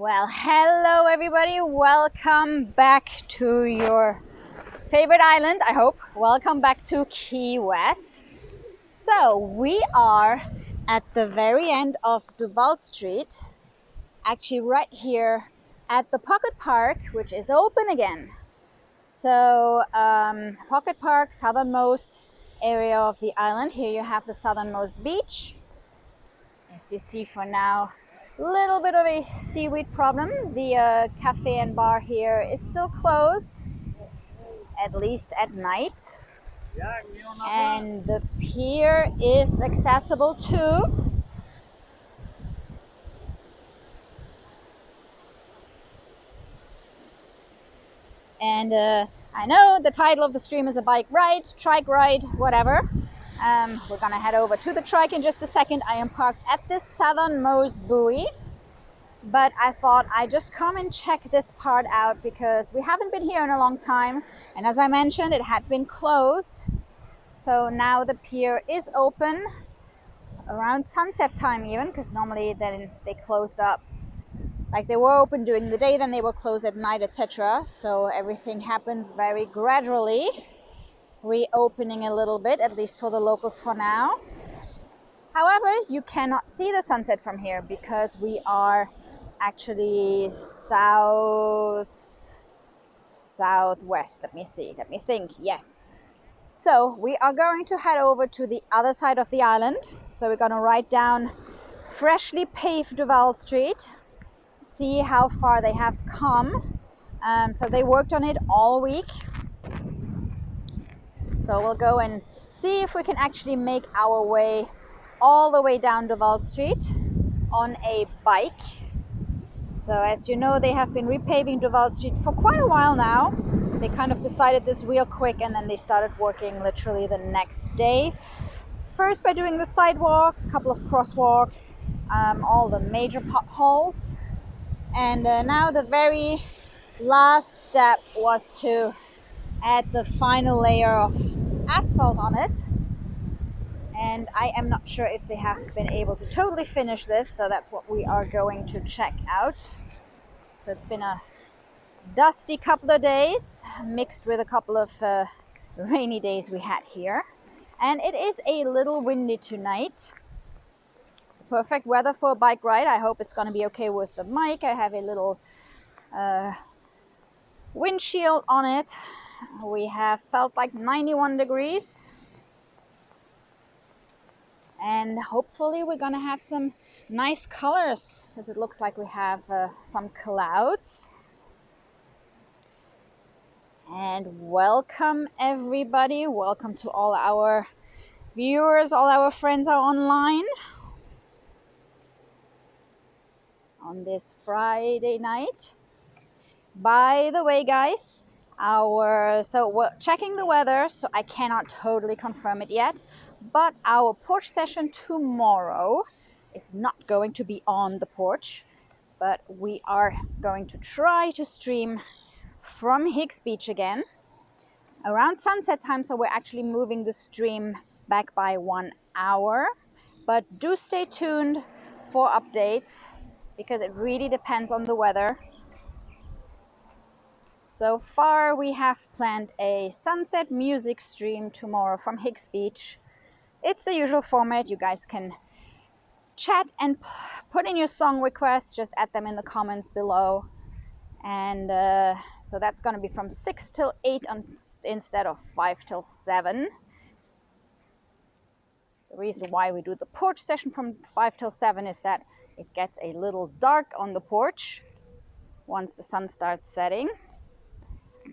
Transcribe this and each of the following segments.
Well, hello everybody, welcome back to your favorite island, I hope. Welcome back to Ki-West. So we are at the very end of Duval Street, actually right here at the Pocket Park, which is open again. So Pocket Park, southernmost area of the island. Here you have the southernmost beach. As you see for now, little bit of a seaweed problem. The cafe and bar here is still closed, at least at night. And the pier is accessible too. And I know the title of the stream is a bike ride, trike ride, whatever. We're gonna head over to the trike in just a second. I am parked at this southernmost buoy, but I thought I'd just come and check this part out because we haven't been here in a long time. And as I mentioned, it had been closed. So now the pier is open around sunset time even, because normally then they closed up. Like they were open during the day, then they were closed at night, etc. So everything happened very gradually, reopening a little bit, at least for the locals for now. However, you cannot see the sunset from here because we are actually southwest. Let me think. Yes. So we are going to head over to the other side of the island. So we're going to ride down freshly paved Duval Street, see how far they have come. So they worked on it all week. So we'll go and see if we can actually make our way all the way down Duval Street on a bike. So as you know, they have been repaving Duval Street for quite a while now. They kind of decided this real quick and then they started working literally the next day. First by doing the sidewalks, a couple of crosswalks, all the major potholes. And now the very last step was to add the final layer of asphalt on it. And I am not sure if they have been able to totally finish this, so that's what we are going to check out. So it's been a dusty couple of days mixed with a couple of rainy days we had here, and it is a little windy tonight. It's perfect weather for a bike ride. I hope it's going to be okay with the mic. I have a little windshield on it. We have felt like 91 degrees. And hopefully we're gonna have some nice colors, because it looks like we have some clouds. And welcome everybody, welcome to all our viewers, all our friends are online on this Friday night. By the way guys, we're checking the weather, so I cannot totally confirm it yet, but our porch session tomorrow is not going to be on the porch, but we are going to try to stream from Higgs Beach again around sunset time. So we're actually moving the stream back by 1 hour, but do stay tuned for updates because it really depends on the weather. So far we have planned a sunset music stream tomorrow from Higgs Beach. It's the usual format. You guys can chat and put in your song requests, just add them in the comments below. And so that's going to be from 6 till 8 instead of 5 till 7. The reason why we do the porch session from 5 till 7 is that it gets a little dark on the porch once the sun starts setting.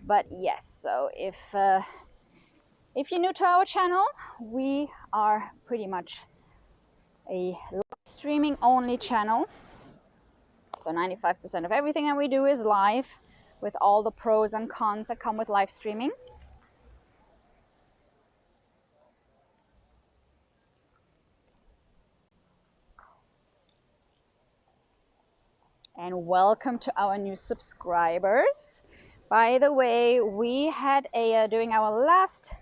But yes, so if you're new to our channel, we are pretty much a live streaming only channel. So 95% of everything that we do is live, with all the pros and cons that come with live streaming. And welcome to our new subscribers. By the way, we had during our last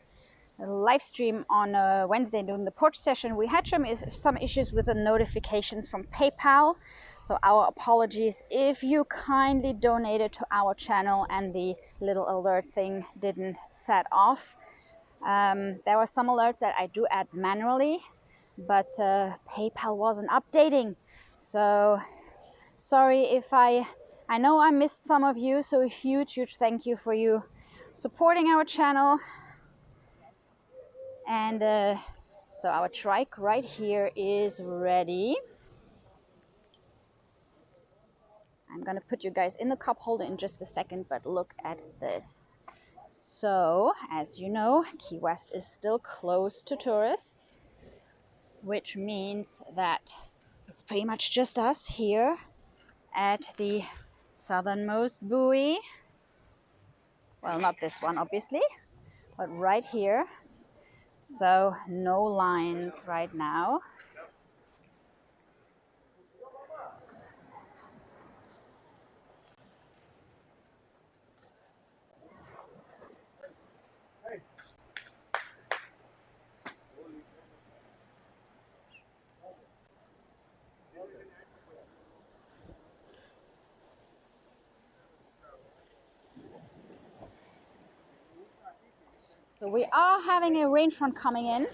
live stream on Wednesday during the porch session, we had some issues with the notifications from PayPal. So our apologies if you kindly donated to our channel and the little alert thing didn't set off. There were some alerts that I do add manually, but PayPal wasn't updating. So sorry if I know I missed some of you, so a huge thank you for you supporting our channel. And so our trike right here is ready. I'm gonna put you guys in the cup holder in just a second, but look at this. So, as you know, Ki-West is still closed to tourists, which means that it's pretty much just us here at the southernmost buoy. Well, not this one, obviously, but right here. So, no lines right now. So we are having a rain front coming in.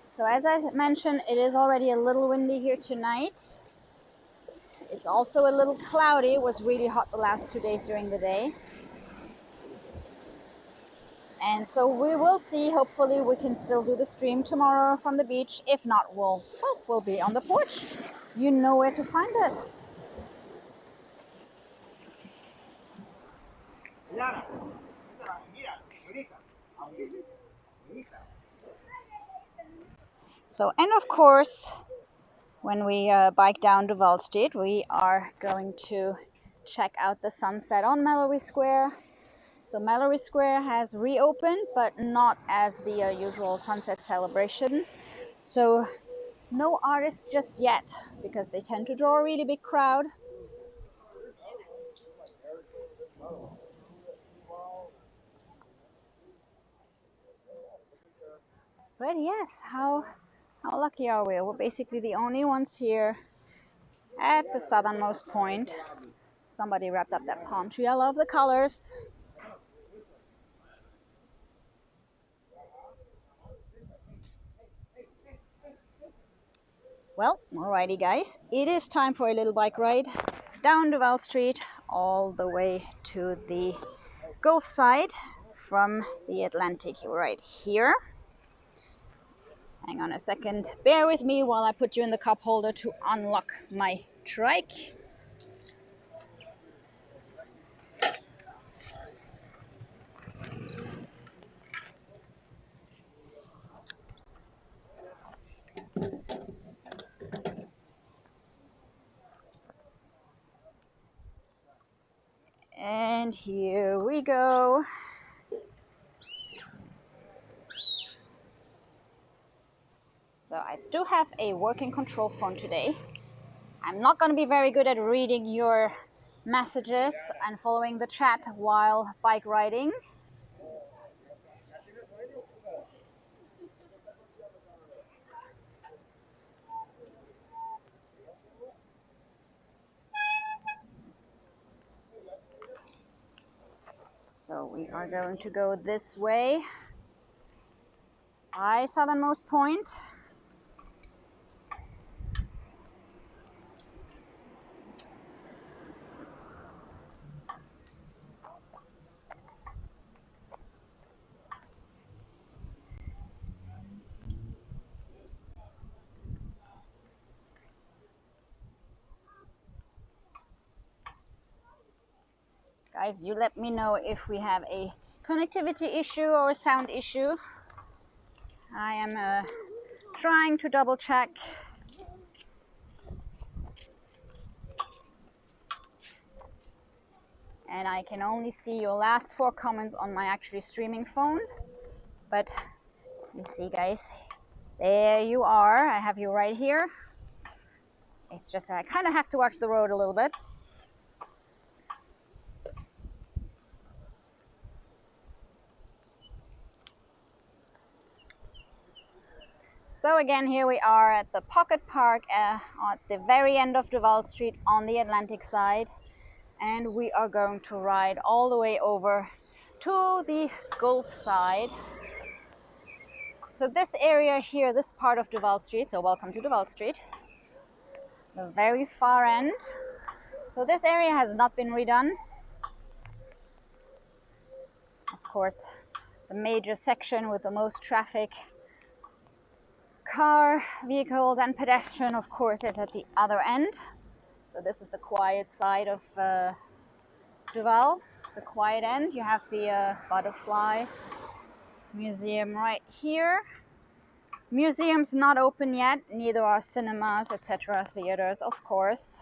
So as I mentioned, it is already a little windy here tonight. It's also a little cloudy. It was really hot the last 2 days during the day. And so we will see. Hopefully we can still do the stream tomorrow from the beach. If not, we'll be on the porch. You know where to find us. So, and of course, when we bike down Duval Street, we are going to check out the sunset on Mallory Square. So Mallory Square has reopened, but not as the usual sunset celebration. So no artists just yet, because they tend to draw a really big crowd. But yes, how lucky are we? We're basically the only ones here at the southernmost point. Somebody wrapped up that palm tree. I love the colors. Well, alrighty guys, it is time for a little bike ride down Duval Street all the way to the Gulf side from the Atlantic right here. Hang on a second, bear with me while I put you in the cup holder to unlock my trike. And here we go. So I do have a working control phone today. I'm not going to be very good at reading your messages and following the chat while bike riding. So we are going to go this way by southernmost point. Guys, you let me know if we have a connectivity issue or a sound issue. I am trying to double check. And I can only see your last 4 comments on my actually streaming phone. But you see guys, there you are. I have you right here. It's just I kind of have to watch the road a little bit. So again, here we are at the Pocket Park at the very end of Duval Street on the Atlantic side, and we are going to ride all the way over to the Gulf side. So this area here, this part of Duval Street, so welcome to Duval Street, the very far end. So this area has not been redone. Of course, the major section with the most traffic, car, vehicles and pedestrian, of course, is at the other end. So this is the quiet side of Duval, the quiet end. You have the butterfly museum right here. Museums not open yet, neither are cinemas, etc., theaters, of course.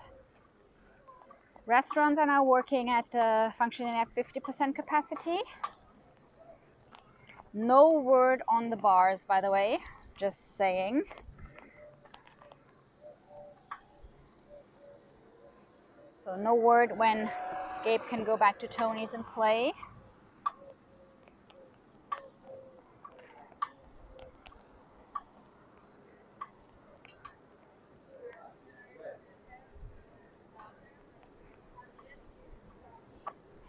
Restaurants are now working at functioning at 50% capacity. No word on the bars, by the way, just saying. So no word when Gabe can go back to Tony's and play.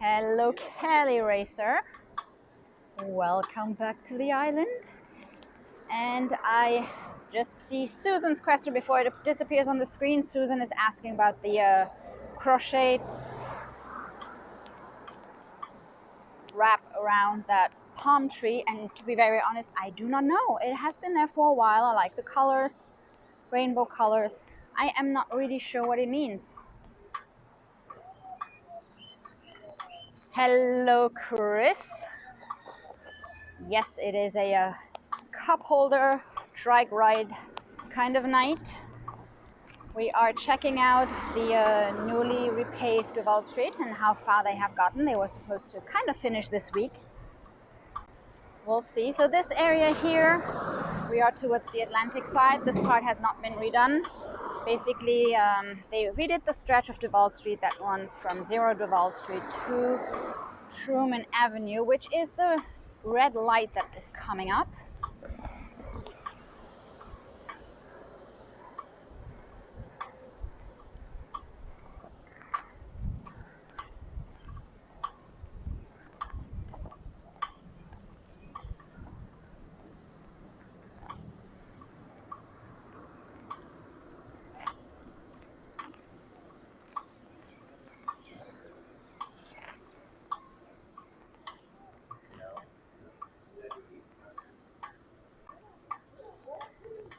Hello, Kelly Racer. Welcome back to the island. And I just see Susan's question before it disappears on the screen. Susan is asking about the crochet wrap around that palm tree, and to be very honest, I do not know. It has been there for a while. I like the colors, rainbow colors. I am not really sure what it means. Hello, Chris. Yes, it is a cup holder, trike ride kind of night. We are checking out the newly repaved Duval Street and how far they have gotten. They were supposed to kind of finish this week. We'll see. So this area here, we are towards the Atlantic side. This part has not been redone. Basically, they redid the stretch of Duval Street that runs from 0 Duval Street to Truman Avenue, which is the red light that is coming up.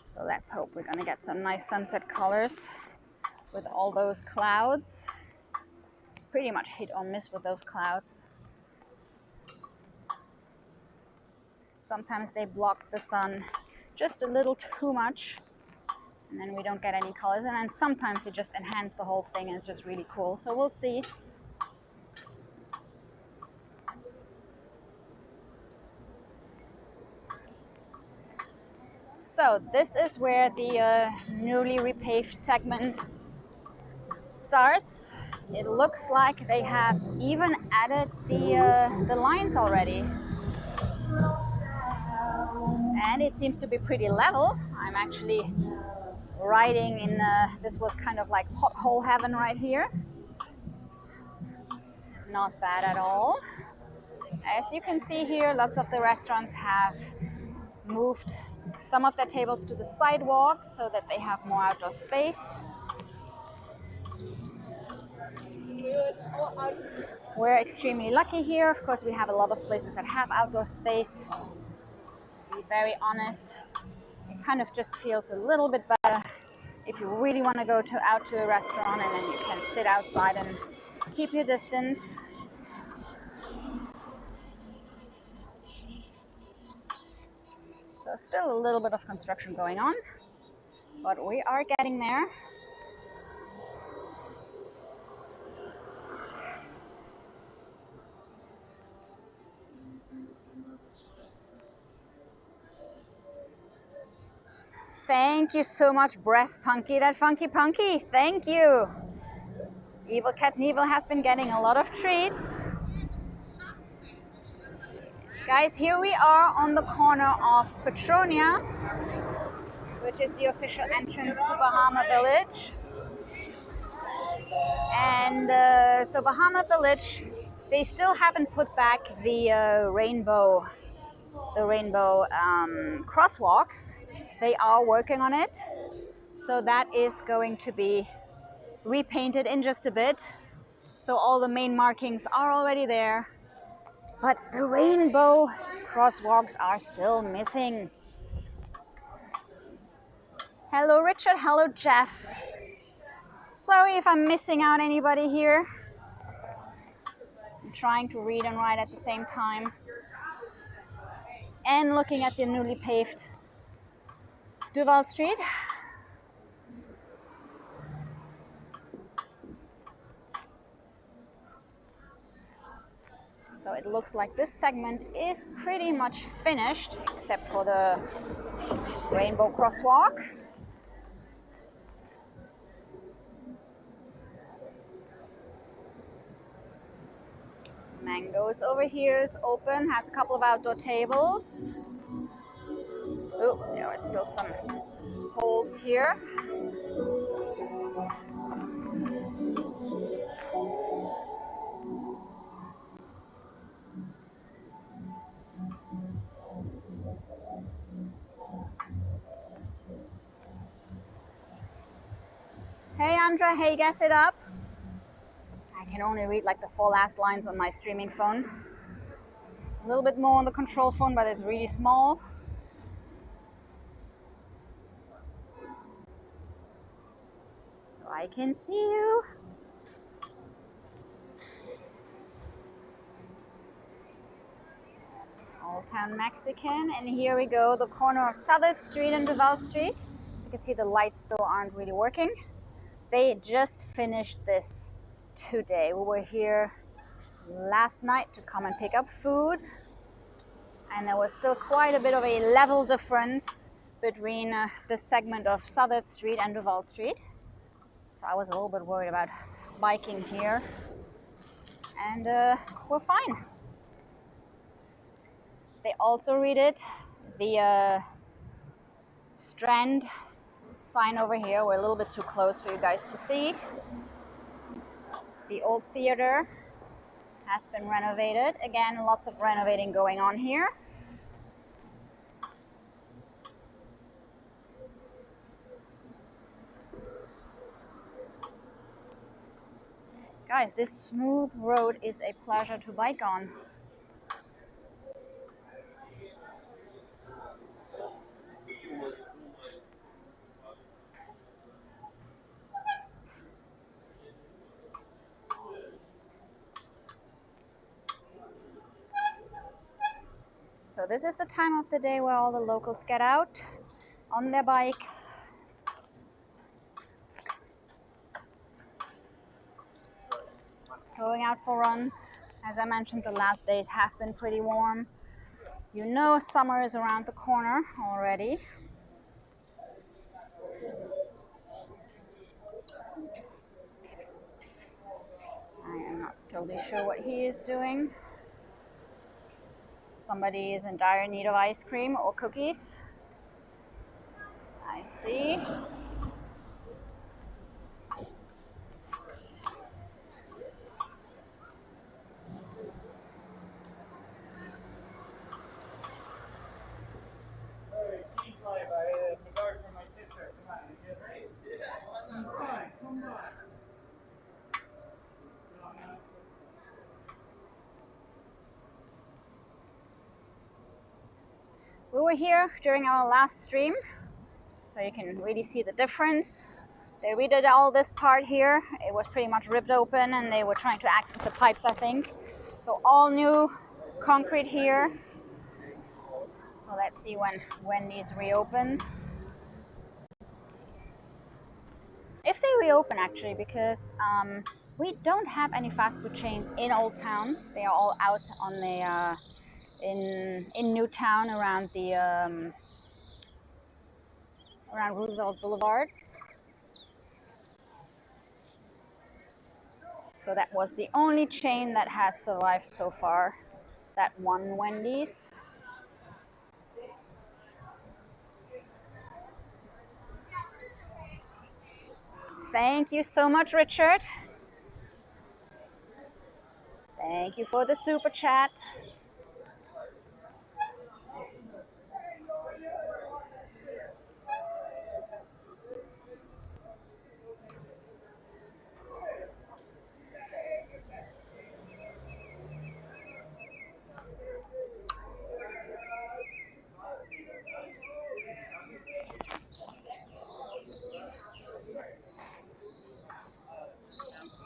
So let's hope we're gonna get some nice sunset colors with all those clouds. It's pretty much hit or miss with those clouds. Sometimes they block the sun just a little too much, and then we don't get any colors, and then sometimes it just enhances the whole thing and it's just really cool. So we'll see. So this is where the newly repaved segment starts. It looks like they have even added the lines already. And it seems to be pretty level. I'm actually riding in, this was kind of like pothole heaven right here. Not bad at all. As you can see here, lots of the restaurants have moved some of their tables to the sidewalk so that they have more outdoor space. We're extremely lucky here. Of course, we have a lot of places that have outdoor space. To be very honest, it kind of just feels a little bit better if you really want to go out to a restaurant, and then you can sit outside and keep your distance. So still a little bit of construction going on, but we are getting there. Thank you so much, Breast Punky, that funky punky. Thank you. Evil Cat Neville has been getting a lot of treats. Guys, here we are on the corner of Petronia which is the official entrance to Bahama Village. And so Bahama Village, they still haven't put back the rainbow crosswalks. They are working on it. So that is going to be repainted in just a bit. So all the main markings are already there. But the rainbow crosswalks are still missing. Hello Richard, hello Jeff. Sorry if I'm missing out anybody here. I'm trying to read and write at the same time. And looking at the newly paved Duval Street. So it looks like this segment is pretty much finished, except for the rainbow crosswalk. Mangoes over here is open, has a couple of outdoor tables. Oh, there are still some holes here. Hey Andra, hey, guess it up. I can only read like the 4 last lines on my streaming phone. A little bit more on the control phone, but it's really small. So I can see you. Old Town Mexican, and here we go, the corner of Southern Street and Duval Street. As you can see, the lights still aren't really working. They just finished this today. We were here last night to come and pick up food, and there was still quite a bit of a level difference between this segment of Southern Street and Duval Street. So I was a little bit worried about biking here, and we're fine. They also redid the Strand sign over here. We're a little bit too close for you guys to see. The old theater has been renovated. Again, lots of renovating going on here. Guys, this smooth road is a pleasure to bike on. So this is the time of the day where all the locals get out on their bikes. Going out for runs. As I mentioned, the last days have been pretty warm. You know summer is around the corner already. I am not totally sure what he is doing. Somebody is in dire need of ice cream or cookies. I see. We were here during our last stream, so you can really see the difference. They redid all this part here. It was pretty much ripped open and they were trying to access the pipes, I think. So all new concrete here. So let's see when Wendy's reopens. If they reopen actually, because we don't have any fast food chains in Old Town. They are all out on the in Newtown around the around Roosevelt Boulevard. So that was the only chain that has survived so far, that one Wendy's. Thank you so much, Richard. Thank you for the super chat.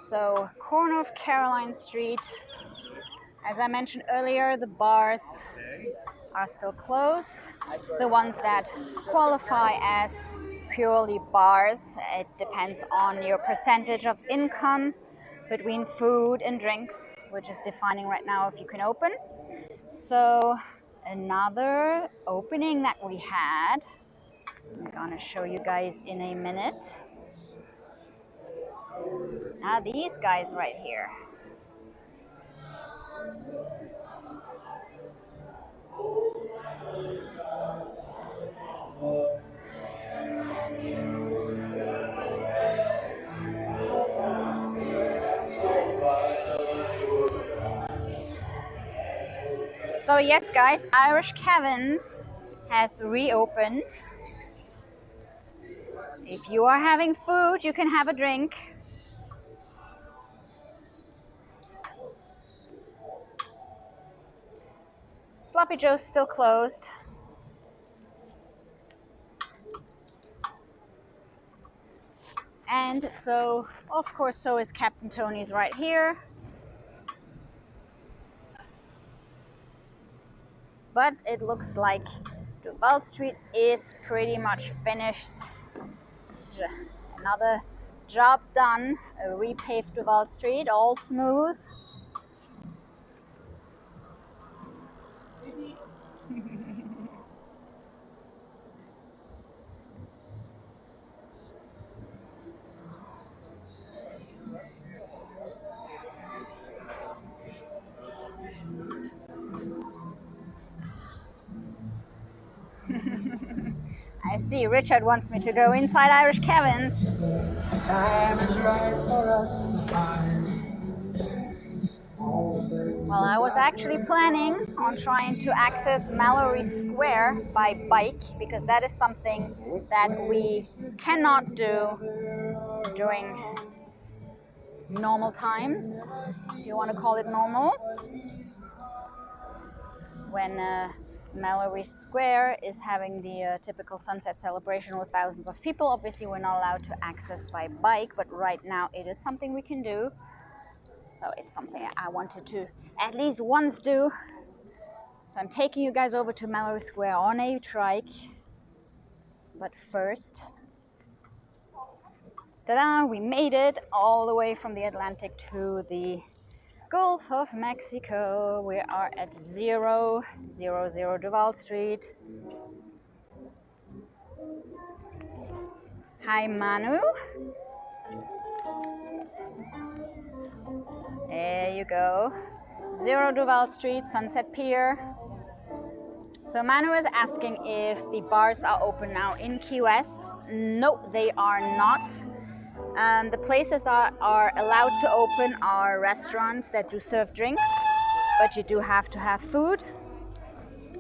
So, corner of Caroline Street. As I mentioned earlier, the bars are still closed. The ones that qualify as purely bars, it depends on your percentage of income between food and drinks, which is defining right now if you can open. So another opening that we had, I'm gonna show you guys in a minute. Now these guys right here. So yes guys, Irish Kevin's has reopened. If you are having food, you can have a drink. Sloppy Joe's still closed. And so, of course, so is Captain Tony's right here. But it looks like Duval Street is pretty much finished. Another job done, a repaved Duval Street, all smooth. I see Richard wants me to go inside Irish Kevin's. Time is right for us to find. Well, I was actually planning on trying to access Mallory Square by bike because that is something that we cannot do during normal times, if you want to call it normal. When Mallory Square is having the typical sunset celebration with thousands of people, obviously we're not allowed to access by bike, but right now it is something we can do. So it's something I wanted to at least once do. So I'm taking you guys over to Mallory Square on a trike. But first, ta-da, we made it all the way from the Atlantic to the Gulf of Mexico. We are at 000 Duval Street. Hi, Manu. There you go. 0 Duval Street, Sunset Pier. So Manu is asking if the bars are open now in Ki-West. No, they are not. The places that are allowed to open are restaurants that do serve drinks, but you do have to have food.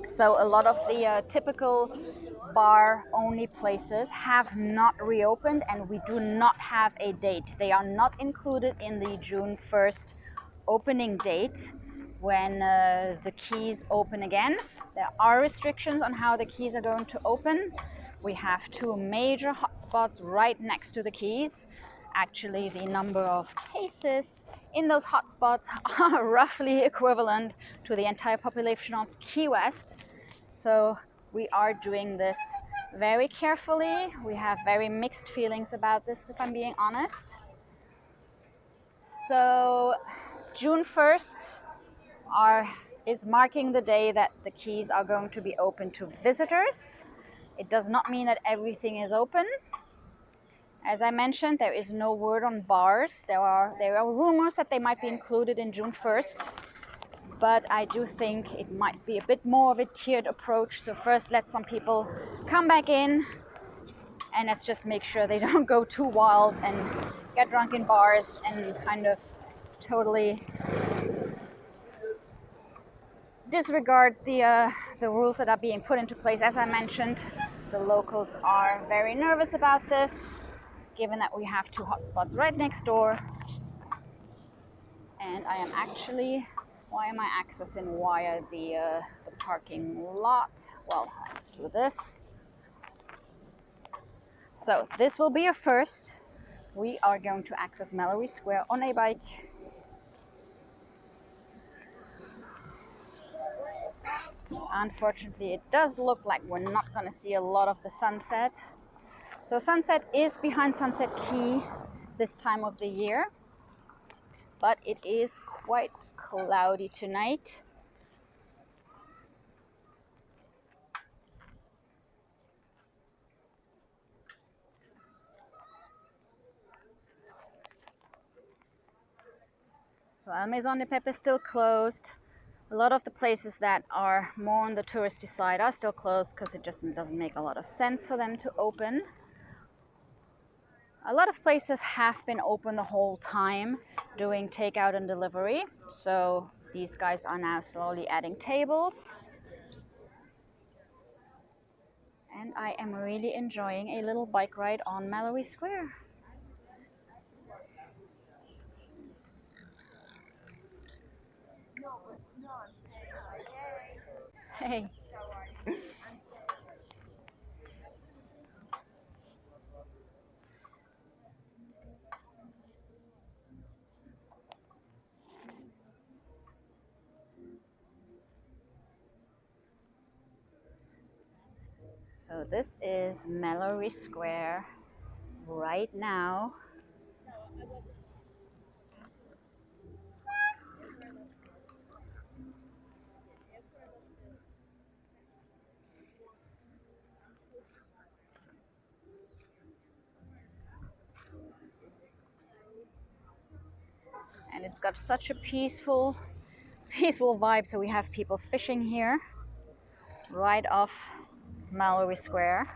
So a lot of the typical bar-only places have not reopened, and we do not have a date. They are not included in the June 1st opening date when the quays open again. There are restrictions on how the quays are going to open. We have 2 major hotspots right next to the quays. Actually, the number of cases in those hotspots are roughly equivalent to the entire population of Ki-West. So we are doing this very carefully. We have very mixed feelings about this, if I'm being honest. So June 1st is marking the day that the quays are going to be open to visitors. It does not mean that everything is open. As I mentioned, there is no word on bars. There are rumors that they might be included in June 1st, but I do think it might be a bit more of a tiered approach. So first let some people come back in, and let's just make sure they don't go too wild and get drunk in bars and kind of totally disregard the rules that are being put into place. As I mentioned, the locals are very nervous about this, given that we have two hotspots right next door. And I am actually, why am I accessing via the parking lot? Well, let's do this. So this will be a first. We are going to access Mallory Square on a bike. Unfortunately, it does look like we're not going to see a lot of the sunset. So sunset is behind Sunset Key this time of the year, but it is quite cloudy tonight. So El Maison de Pepe is still closed. A lot of the places that are more on the touristy side are still closed because it just doesn't make a lot of sense for them to open. A lot of places have been open the whole time doing takeout and delivery. So these guys are now slowly adding tables. And I am really enjoying a little bike ride on Mallory Square. Hey. So this is Mallory Square right now. And it's got such a peaceful vibe. So we have people fishing here right off Mallory Square.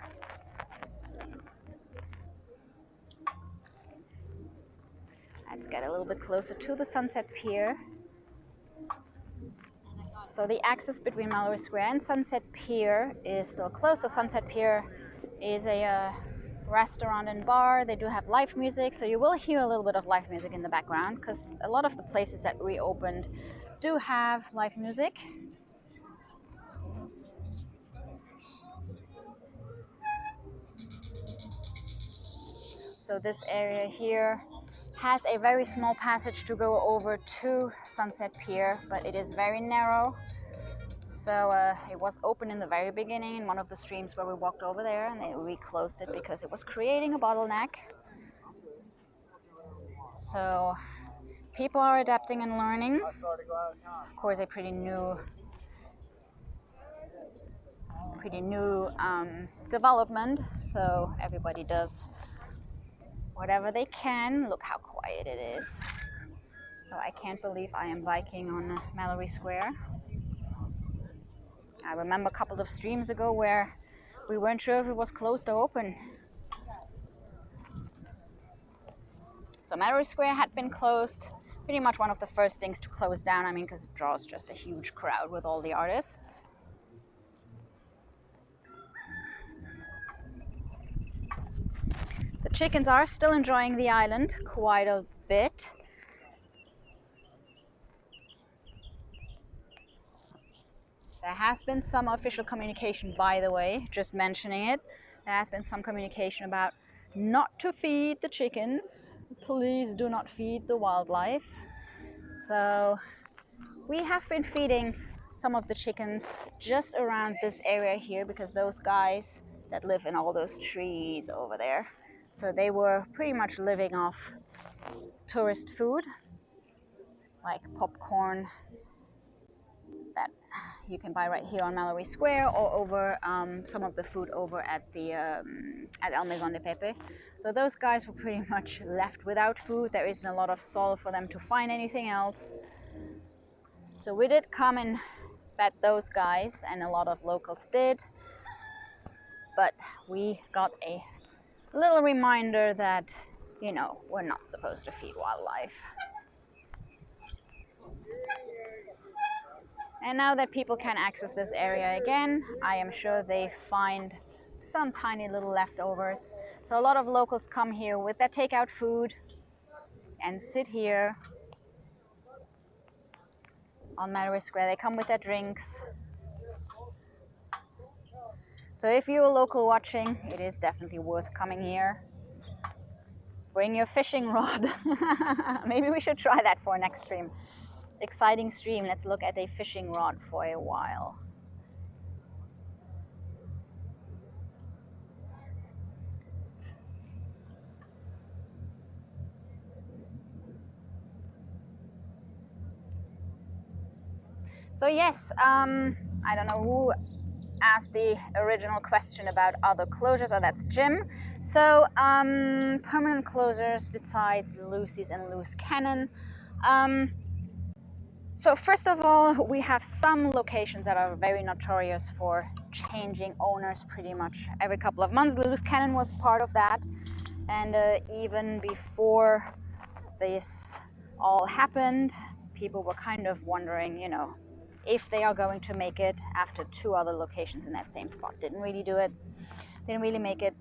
Let's get a little bit closer to the Sunset Pier. So the access between Mallory Square and Sunset Pier is still closed. The Sunset Pier is a restaurant and bar. They do have live music, so you will hear a little bit of live music in the background because a lot of the places that reopened do have live music. So this area here has a very small passage to go over to Sunset Pier, but it is very narrow. So it was open in the very beginning in one of the streams where we walked over there, and they reclosed it because it was creating a bottleneck. So people are adapting and learning. Of course, a pretty new development. So everybody does whatever they can. Look how quiet it is. So I can't believe I am biking on Mallory Square. I remember a couple of streams ago where we weren't sure if it was closed or open. So Mallory Square had been closed, pretty much one of the first things to close down, I mean, because it draws just a huge crowd with all the artists. The chickens are still enjoying the island quite a bit. There has been some official communication, by the way, just mentioning it. There has been some communication about not to feed the chickens. Please do not feed the wildlife. So we have been feeding some of the chickens just around this area here because those guys that live in all those trees over there, so they were pretty much living off tourist food like popcorn that you can buy right here on Mallory Square, or over some of the food over at the at El Maison de Pepe. So those guys were pretty much left without food. There isn't a lot of soil for them to find anything else. So we did come and bet those guys, and a lot of locals did, but we got a little reminder that, you know, we're not supposed to feed wildlife. And now that people can access this area again, I am sure they find some tiny little leftovers. So a lot of locals come here with their takeout food and sit here on Mallory Square. They come with their drinks. So if you're a local watching, it is definitely worth coming here. Bring your fishing rod. Maybe we should try that for next stream. Exciting stream. Let's look at a fishing rod for a while. So yes, I don't know who asked the original question about other closures. Oh, that's Jim. So permanent closures besides Lucy's and Loose Cannon. So first of all, we have some locations that are very notorious for changing owners pretty much every couple of months. Loose Cannon was part of that, and even before this all happened, people were kind of wondering, you know, if they are going to make it after 2 other locations in that same spot. Didn't really do it, didn't really make it.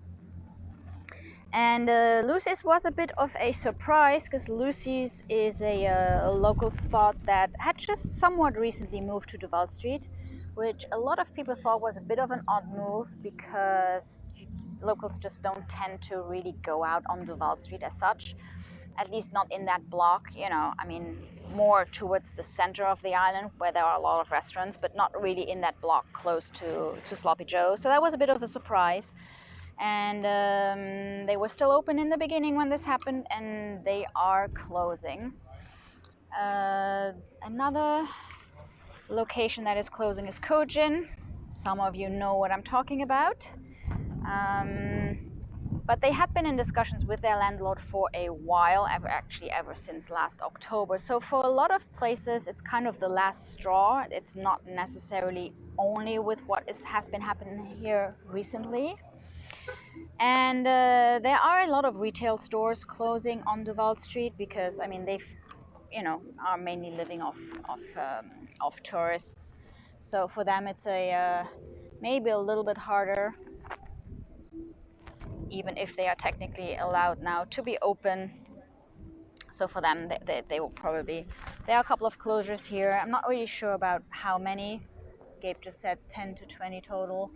And Lucy's was a bit of a surprise because Lucy's is a local spot that had just somewhat recently moved to Duval Street, which a lot of people thought was a bit of an odd move because locals just don't tend to really go out on Duval Street as such, at least not in that block, you know, I mean, more towards the center of the island where there are a lot of restaurants, but not really in that block close to Sloppy Joe. So that was a bit of a surprise. And they were still open in the beginning when this happened, and they are closing. Another location that is closing is Kojin. Some of you know what I'm talking about. But they had been in discussions with their landlord for a while, ever since last October. So for a lot of places, it's kind of the last straw. It's not necessarily only with what has been happening here recently. And there are a lot of retail stores closing on Duval Street because, I mean, they, you know, are mainly living off tourists. So for them, it's maybe a little bit harder, even if they are technically allowed now to be open. So for them, they will probably, there are a couple of closures here. I'm not really sure about how many. Gabe just said 10 to 20 total.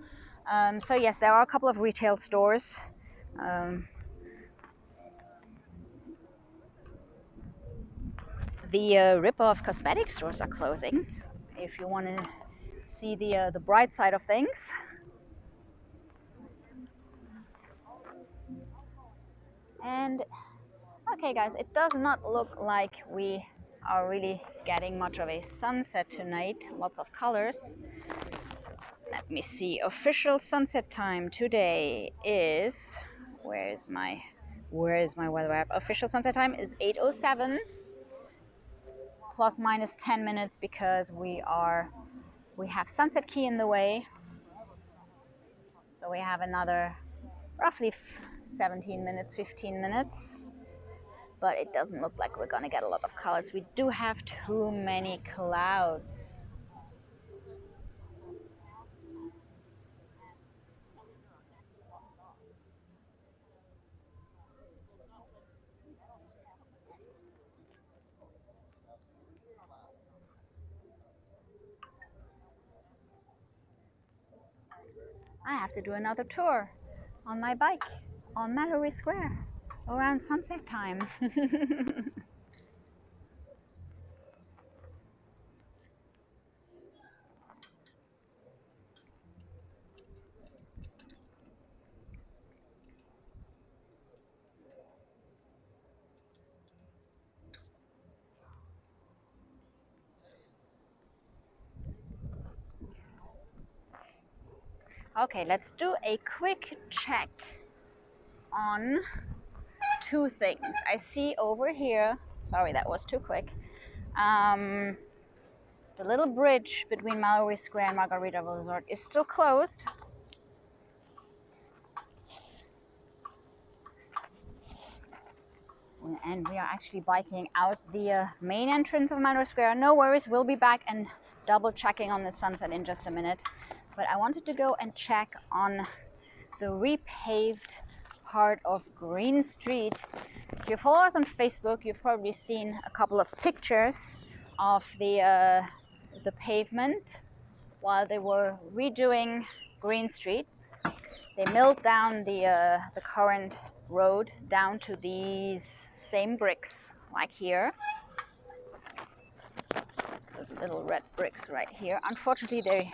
So yes, there are a couple of retail stores. The rip-off cosmetic stores are closing. If you want to see the bright side of things. And okay, guys, it does not look like we are really getting much of a sunset tonight. Lots of colors. Let me see. Official sunset time today is, where is my weather app? Official sunset time is 8:07, plus minus 10 minutes because we have Sunset Key in the way. So we have another roughly 17 minutes, 15 minutes. But it doesn't look like we're gonna get a lot of colors. We do have too many clouds. I have to do another tour on my bike on Mallory Square around sunset time. Okay, let's do a quick check on 2 things. I see over here, sorry that was too quick, the little bridge between Mallory Square and Margaritaville Resort is still closed. And we are actually biking out the main entrance of Monroe Square. No worries, we'll be back and double checking on the sunset in just a minute. But I wanted to go and check on the repaved part of Greene Street. If you follow us on Facebook, you've probably seen a couple of pictures of the pavement while they were redoing Greene Street. They milled down the current road down to these same bricks, like here. Those little red bricks right here. Unfortunately, they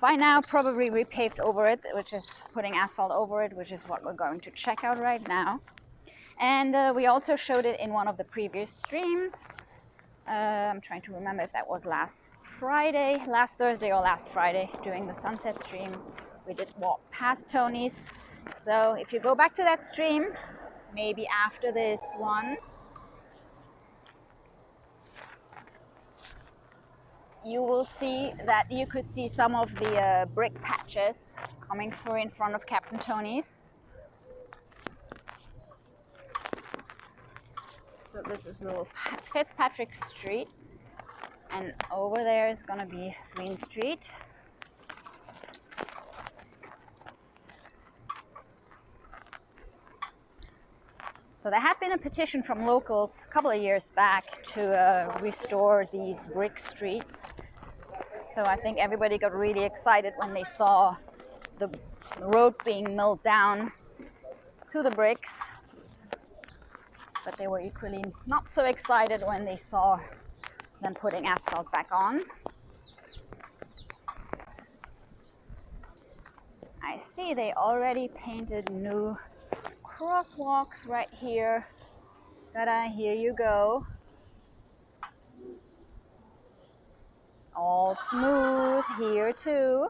by now probably repaved over it, which is putting asphalt over it, which is what we're going to check out right now. And we also showed it in one of the previous streams. I'm trying to remember if that was last Thursday or last Friday during the sunset stream. We did walk past Tony's. So if you go back to that stream, maybe after this one, you will see that you could see some of the brick patches coming through in front of Captain Tony's. So this is little Fitzpatrick Street, and over there is gonna be Greene Street. So there had been a petition from locals a couple of years back to restore these brick streets. So I think everybody got really excited when they saw the road being milled down to the bricks. But they were equally not so excited when they saw them putting asphalt back on. I see they already painted new crosswalks right here. Ta-da, here you go. All smooth here too.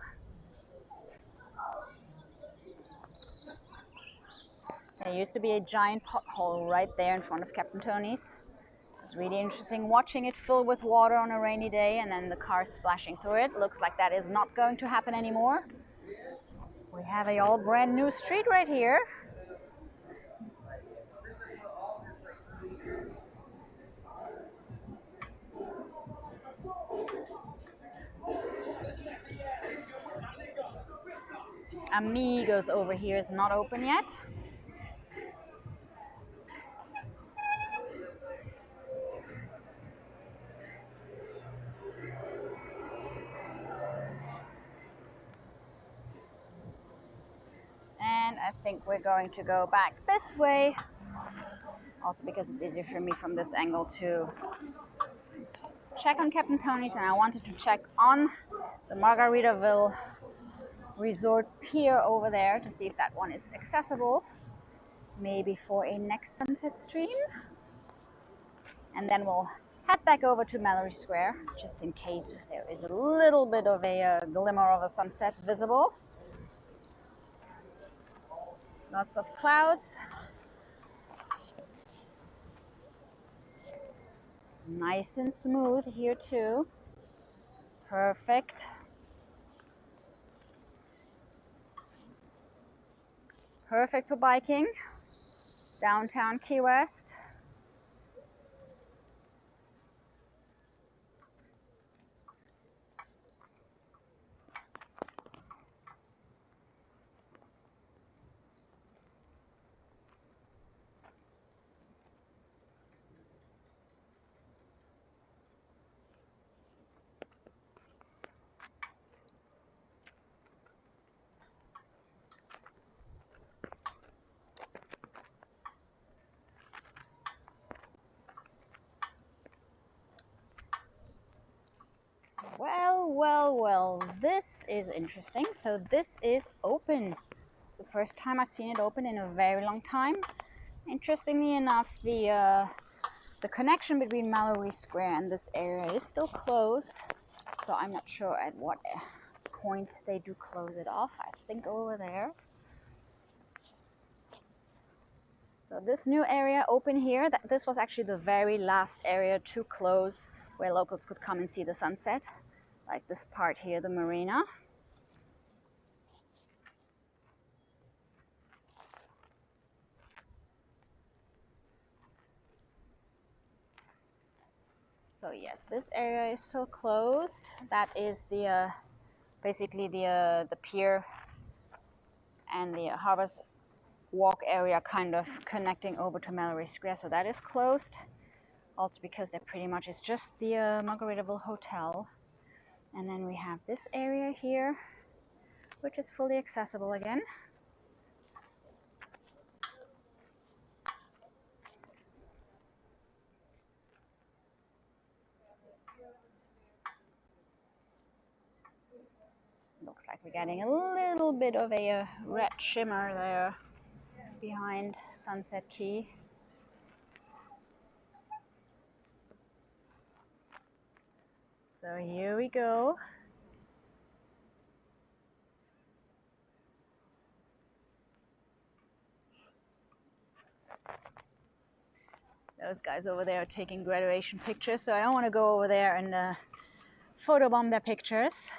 There used to be a giant pothole right there in front of Captain Tony's. It was really interesting watching it fill with water on a rainy day and then the cars splashing through it. Looks like that is not going to happen anymore. We have a all brand new street right here. Amigos over here is not open yet. And I think we're going to go back this way. Also because it's easier for me from this angle to check on Captain Tony's, and I wanted to check on the Margaritaville Resort Pier over there to see if that one is accessible, maybe for a next sunset stream. And then we'll head back over to Mallory Square, just in case there is a little bit of a glimmer of a sunset visible. Lots of clouds. Nice and smooth here too. Perfect. Perfect for biking. Downtown Ki-West. Well, this is interesting. So this is open. It's the first time I've seen it open in a very long time. Interestingly enough, the connection between Mallory Square and this area is still closed. So I'm not sure at what point they do close it off. I think over there. So this new area open here, this was actually the very last area to close where locals could come and see the sunset. Like this part here, the marina. So yes, this area is still closed. That is the basically the pier and the Harbor's Walk area kind of connecting over to Mallory Square. So that is closed. Also because there pretty much is just the Margaritaville Hotel. And then we have this area here, which is fully accessible again. Looks like we're getting a little bit of a red shimmer there behind Sunset Key. So here we go. Those guys over there are taking graduation pictures, so I don't want to go over there and photobomb their pictures.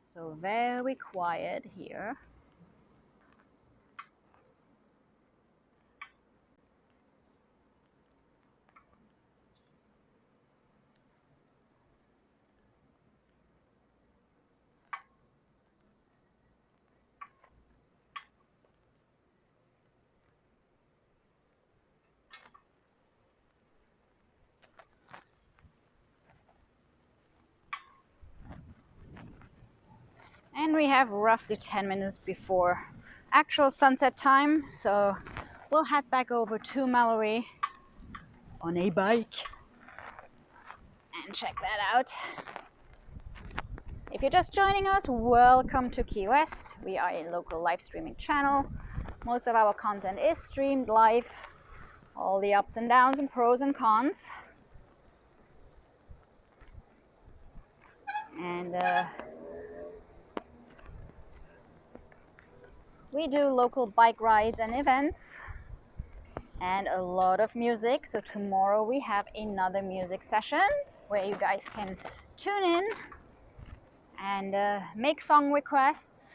So very quiet here. And we have roughly 10 minutes before actual sunset time, so we'll head back over to Mallory on a bike and check that out. If you're just joining us, welcome to Ki-West. We are a local live streaming channel. Most of our content is streamed live, all the ups and downs and pros and cons. And we do local bike rides and events and a lot of music. So tomorrow we have another music session where you guys can tune in and make song requests.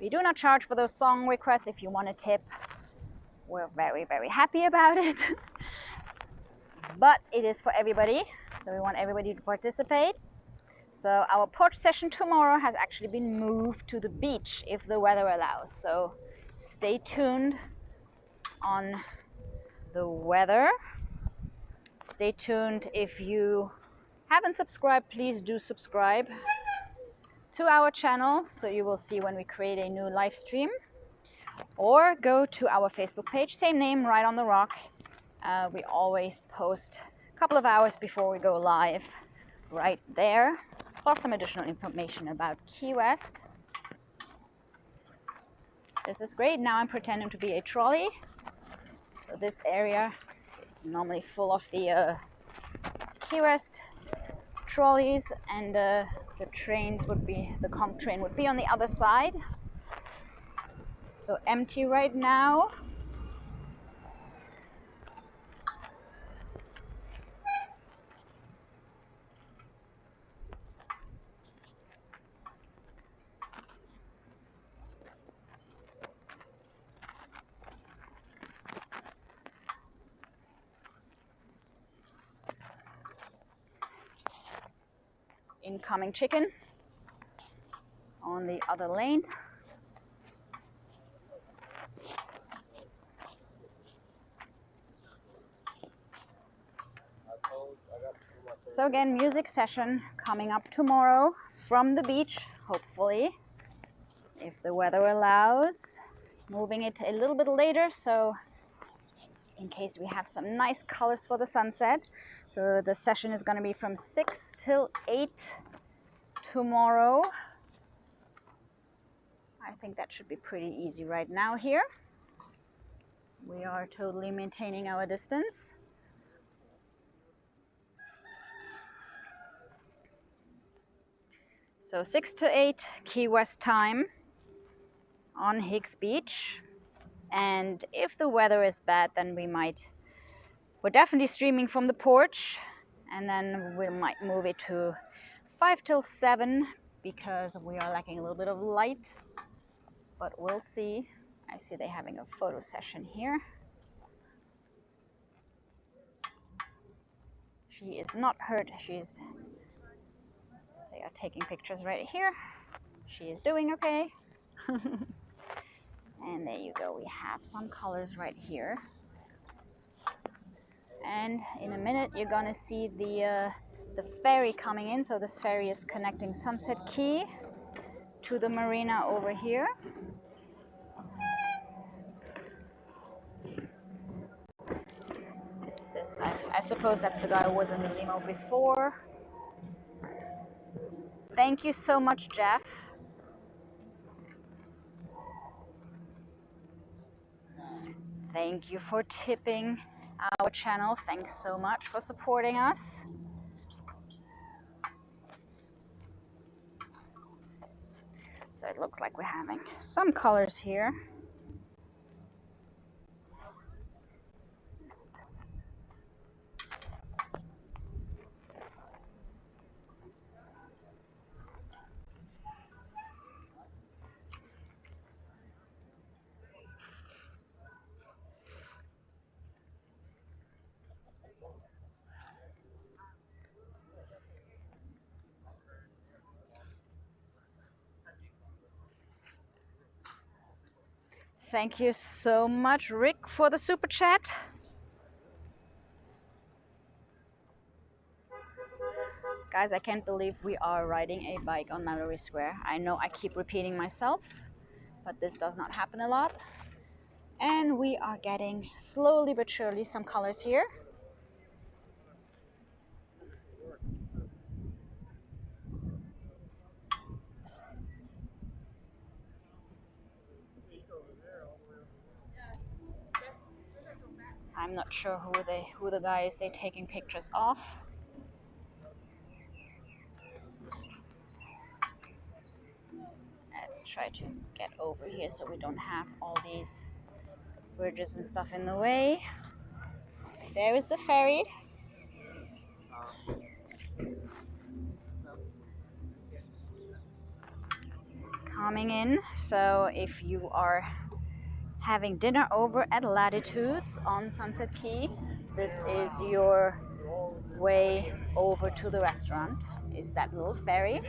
We do not charge for those song requests. If you want a tip, we're very, very happy about it. But it is for everybody, so we want everybody to participate. So our porch session tomorrow has actually been moved to the beach if the weather allows. So stay tuned on the weather. Stay tuned. If you haven't subscribed, please do subscribe to our channel so you will see when we create a new live stream. Or go to our Facebook page, same name, Right on the Rock. We always post a couple of hours before we go live right there, plus some additional information about Ki-West. This is great. Now I'm pretending to be a trolley. So this area is normally full of the Ki-West trolleys, and the trains would be, the conch train would be on the other side. So empty right now. Incoming chicken on the other lane. So again, music session coming up tomorrow from the beach, hopefully, if the weather allows. Moving it a little bit later, so in case we have some nice colors for the sunset. So the session is going to be from 6 till 8 tomorrow. I think that should be pretty easy right now here. We are totally maintaining our distance. So 6 to 8 Ki-West time on Higgs Beach. And if the weather is bad, then we're definitely streaming from the porch. and then we might move it to 5 till 7 because we are lacking a little bit of light, but we'll see. I see they're having a photo session here. She is not hurt. They are taking pictures right here. She is doing okay. And there you go. We have some colors right here. And in a minute, you're gonna see the ferry coming in. So this ferry is connecting Sunset Key to the marina over here. I suppose that's the guy who was in the limo before. Thank you so much, Jeff. Thank you for tipping our channel. Thanks so much for supporting us. So it looks like we're having some colors here. Thank you so much, Rick, for the super chat. Guys, I can't believe we are riding a bike on Mallory Square. I know I keep repeating myself, but this does not happen a lot. And we are getting slowly but surely some colors here. I'm not sure who the guy is they're taking pictures of. Let's try to get over here so we don't have all these bridges and stuff in the way. There is the ferry. Coming in. So if you are having dinner over at Latitudes on Sunset Key, this is your way over to the restaurant, is that little ferry.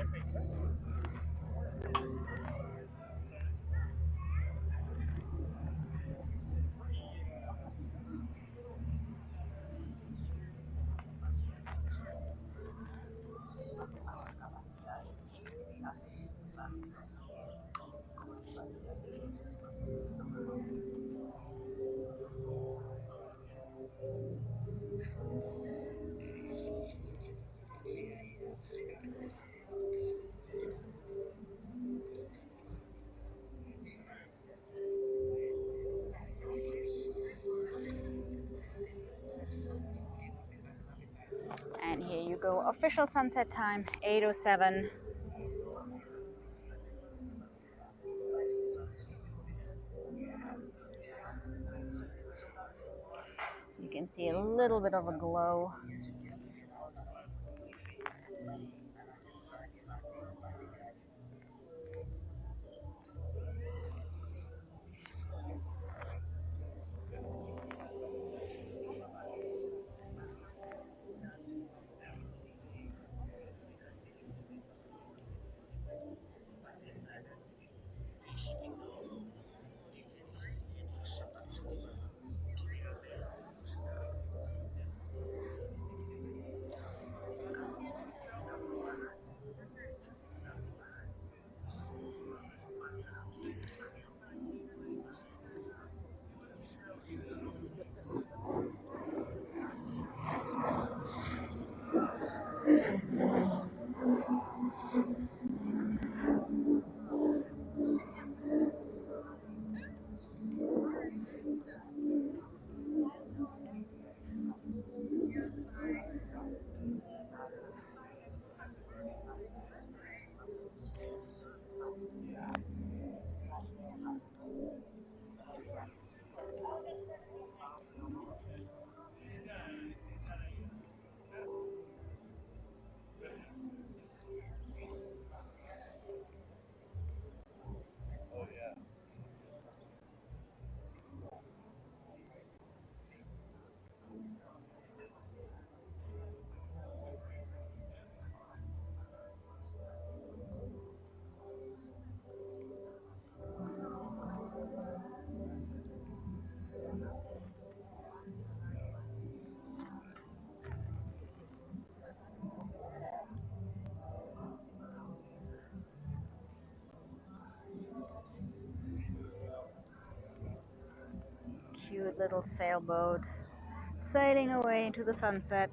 And here you go, official sunset time, 8:07. You can see a little bit of a glow. little sailboat sailing away into the sunset.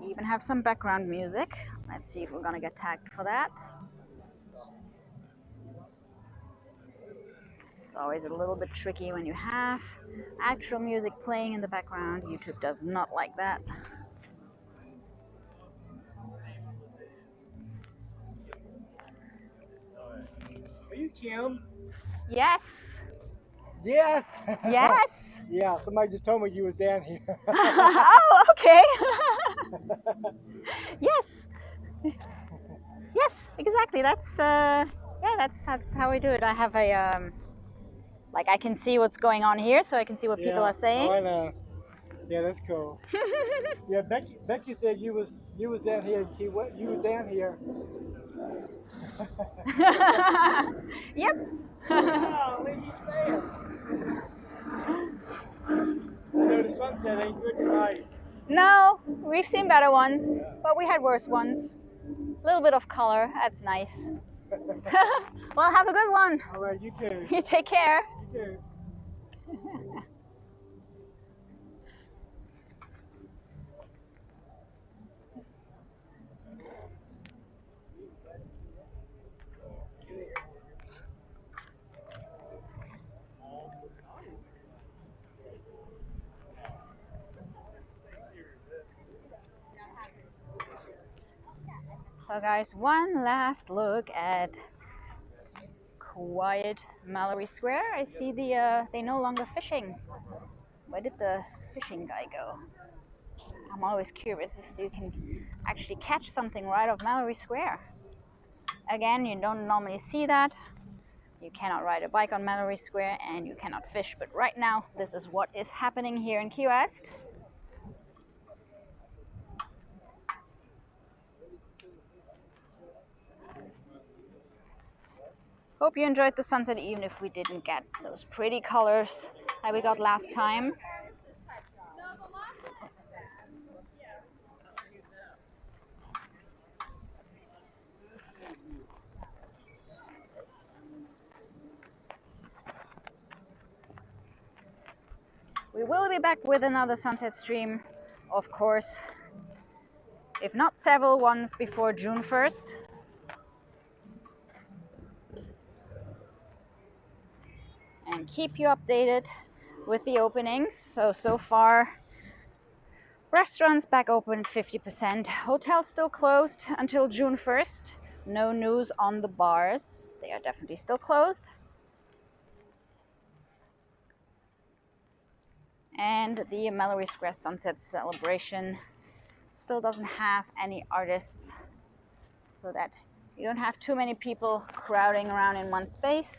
We even have some background music. Let's see if we're gonna get tagged for that. It's always a little bit tricky when you have actual music playing in the background. YouTube does not like that. Are you Kim? Yes. Yes. Yes. Yeah, somebody just told me you was down here. Oh, okay. Yes. Yes, exactly. That's yeah, that's how we do it. I have a like I can see what's going on here, so I can see what people are saying. Oh, I know. Yeah, that's cool. Yeah, Becky said you was down here in Ki-Uwest. You was down here. Yep. Oh, Lindy's fair. You know the sunset ain't good tonight. No, we've seen better ones, but we had worse ones. A little bit of color, that's nice. Well, have a good one. All right, you too. You take care. You too. So guys, one last look at quiet Mallory Square. I see they no longer fishing. Where did the fishing guy go? I'm always curious if you can actually catch something right off Mallory Square. Again, you don't normally see that. You cannot ride a bike on Mallory Square and you cannot fish, but right now this is what is happening here in Ki-West. Hope you enjoyed the sunset, even if we didn't get those pretty colors that we got last time. We will be back with another sunset stream, of course, if not several ones before June 1st. And keep you updated with the openings. So far, restaurants back open 50%. Hotels still closed until June 1st. No news on the bars. They are definitely still closed. And the Mallory Square Sunset celebration still doesn't have any artists, so that you don't have too many people crowding around in one space.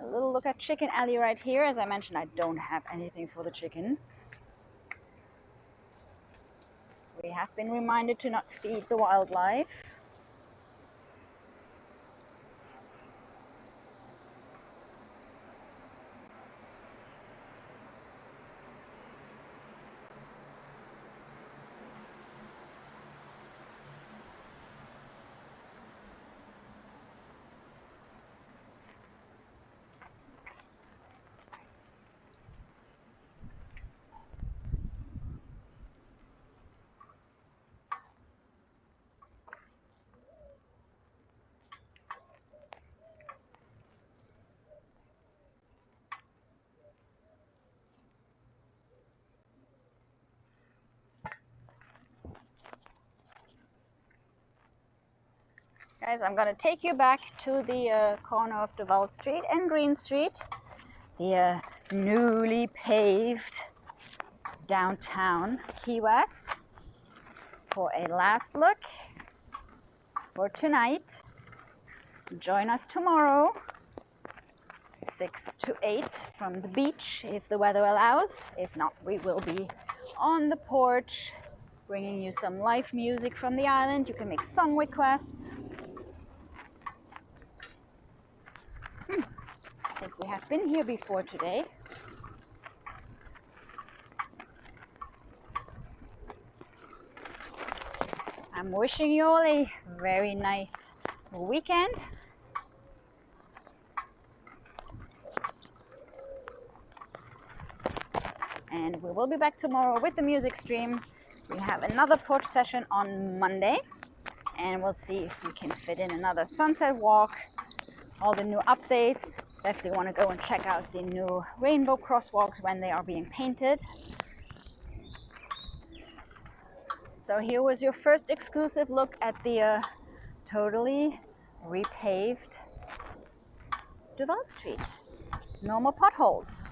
A little look at Chicken Alley right here. As I mentioned, I don't have anything for the chickens. We have been reminded to not feed the wildlife. Guys, I'm gonna take you back to the corner of Duval Street and Greene Street, the newly paved downtown Ki-West, for a last look for tonight. Join us tomorrow, 6 to 8 from the beach if the weather allows. If not, we will be on the porch bringing you some live music from the island. You can make song requests. I think we have been here before today. I'm wishing you all a very nice weekend. And we will be back tomorrow with the music stream. We have another porch session on Monday, and we'll see if we can fit in another sunset walk, all the new updates. Definitely want to go and check out the new rainbow crosswalks when they are being painted. So here was your first exclusive look at the totally repaved Duval Street. No more potholes.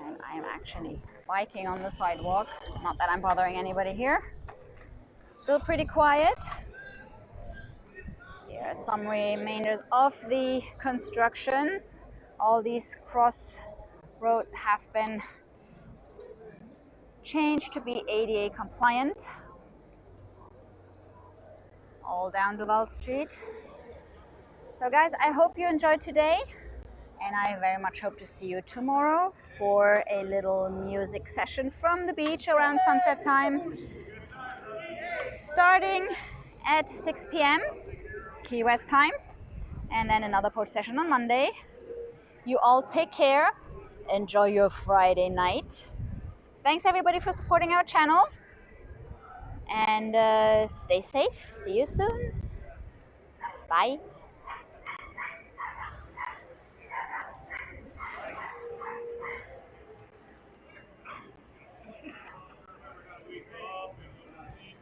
And I am actually biking on the sidewalk. Not that I'm bothering anybody here. Still pretty quiet. Here are some remainders of the constructions. All these cross roads have been changed to be ADA compliant. All down Duval Street. So guys, I hope you enjoyed today, and I very much hope to see you tomorrow for a little music session from the beach around sunset time, starting at 6 p.m. Ki-Uwest time, and then another porch session on Monday. You all take care. Enjoy your Friday night. Thanks everybody for supporting our channel, and stay safe. See you soon. Bye.